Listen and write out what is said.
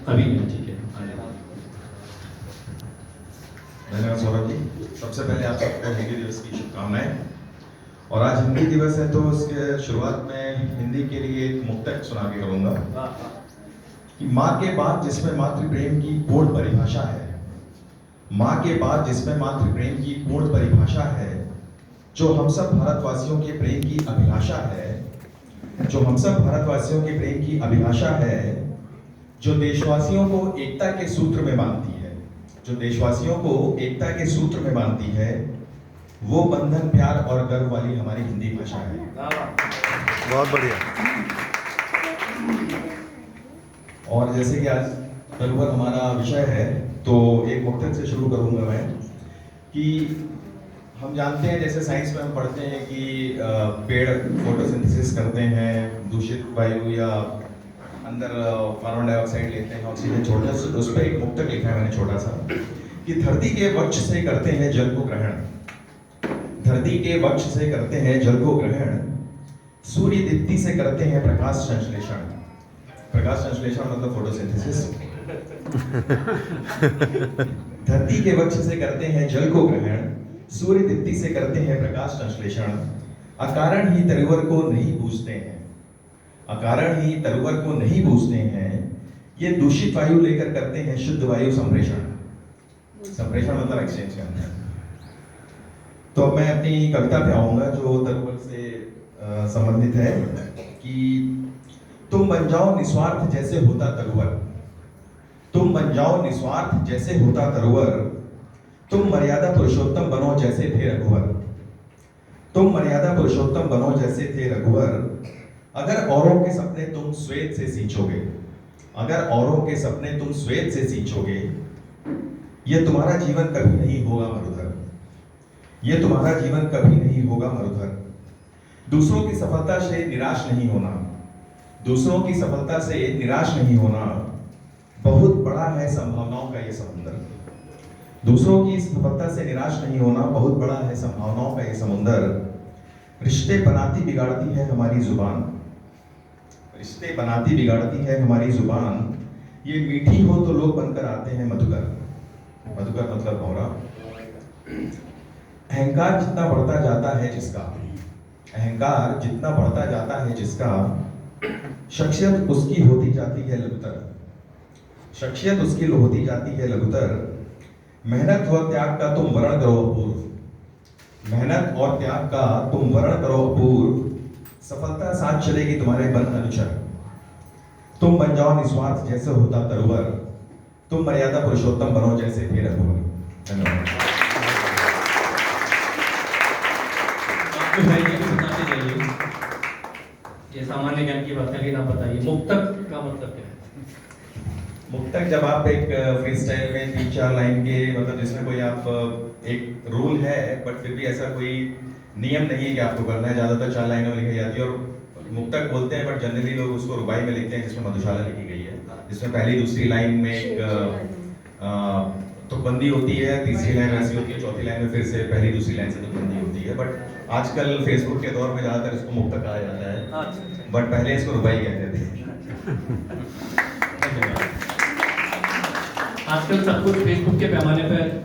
अभी नहीं, ठीक है। धन्यवाद सौरभ जी। सबसे पहले आप सबको हिंदी दिवस की शुभकामनाएं। और आज हिंदी दिवस है तो उसके शुरुआत में हिंदी के लिए एक मुक्तक सुना के करूंगा कि माँ के बाद जिसमें मातृ प्रेम की पूर्ण परिभाषा है, माँ के बाद जिसमें मातृ प्रेम की पूर्ण परिभाषा है, जो हम सब भारतवासियों के प्रेम की अभिलाषा है, जो हम सब भारतवासियों के प्रेम की अभिलाषा है, जो देशवासियों को एकता के सूत्र में बांधती है, जो देशवासियों को एकता के सूत्र में बांधती है, वो बंधन प्यार और गर्व वाली हमारी हिंदी भाषा है। बहुत बढ़िया। और जैसे कि आज तरुवर हमारा विषय है, तो एक मुक्तक से शुरू करूंगा मैं कि हम जानते हैं, जैसे साइंस में हम पढ़ते हैं कि पेड़ फोटोसिंथेसिस करते हैं, दूषित वायु या अंदर कार्बन डाइऑक्साइड लेते हैं, ऑक्सीजन छोड़ते हैं। उस पर एक मुक्तक लिखा है मैंने छोटा सा कि धरती के वक्ष से करते हैं जल को ग्रहण, धरती के वक्ष से करते हैं जल को ग्रहण, सूर्य दीप्ति से करते हैं प्रकाश संश्लेषण। प्रकाश संश्लेषण मतलब फोटोसिंथेसिस। धरती के वक्ष से करते हैं जल को ग्रहण, सूर्य दीप्ति से करते हैं प्रकाश संश्लेषण, अकारण ही तरुवर को नहीं पूजते हैं, अकारण ही तरुवर को नहीं पूजते हैं, ये दूषित वायु लेकर करते हैं शुद्ध वायु संप्रेषण। संप्रेषण मतलब एक्सचेंज करना। तो अब मैं अपनी कविता पे आऊंगा जो तरुवर से संबंधित है कि तुम बन जाओ निस्वार्थ जैसे होता तरुवर, तुम बन जाओ निस्वार्थ जैसे होता तरुवर, तुम मर्यादा पुरुषोत्तम बनो जैसे थे रघुवर, तुम मर्यादा पुरुषोत्तम बनो जैसे थे रघुवर, अगर औरों के सपने तुम श्वेत से सींचोगे, अगर औरों के सपने तुम श्वेत से सींचोगे, ये तुम्हारा जीवन कभी नहीं होगा मरुधर, ये तुम्हारा जीवन कभी नहीं होगा मरुधर। दूसरों की सफलता से निराश नहीं होना, दूसरों की सफलता से निराश नहीं होना, बहुत बड़ा है संभावनाओं का ये समुंदर। दूसरों की सफलता से निराश नहीं होना, बहुत बड़ा है संभावनाओं का ये समुंदर। रिश्ते बनाती बिगाड़ती है हमारी जुबान, रिश्ते बनाती बिगाड़ती है हमारी जुबान, ये मीठी हो तो लोग बनकर आते हैं मधुकर, मधुकर मतलब भौरा। अहंकार जितना बढ़ता जाता है जिसका, अहंकार जितना बढ़ता जाता है जिसका, शख्सियत उसकी होती जाती है लघुतर, शख्सियत उसकी होती जाती है लघुतर। मेहनत व त्याग का तुम वर्ण करो अपूर्व, मेहनत और त्याग का तुम वर्ण करो अपूर्व, सफलता साथ चलेगी तुम्हारे बन अनुचर। तुम बन जाओ निस्वार्थ जैसे होता तरुवर, तुम मर्यादा पुरुषोत्तम बनो जैसे थे रघुवर। धन्यवाद। बताते जाइए, ये सामान्य ज्ञान की बात है, लेकिन आप बताइए मुक्तक का मतलब क्या है? मुक्तक जब आप एक फ्री स्टाइल में 3-4 लाइन के, मतलब जिसमें कोई आप एक रूल है बट फिर भी ऐसा कोई नियम नहीं है कि आपको करना है, ज्यादातर 4 लाइनों में लिखी जाती है। और मुक्तक बोलते हैं बट जनरली लोग उसको रुबाई में लिखते हैं, जिसमें मधुशाला लिखी गई है, जिसमें पहली दूसरी लाइन में एक तुकबंदी होती है, तीसरी लाइन ऐसी होती है, चौथी लाइन में फिर से पहली दूसरी लाइन से तुकबंदी होती है। बट आजकल फेसबुक के दौर में ज्यादातर इसको मुक्तक कहा जाता है, बट पहले इसको रुबाई कहते थे। आजकल सब कुछ फेसबुक के पैमाने पर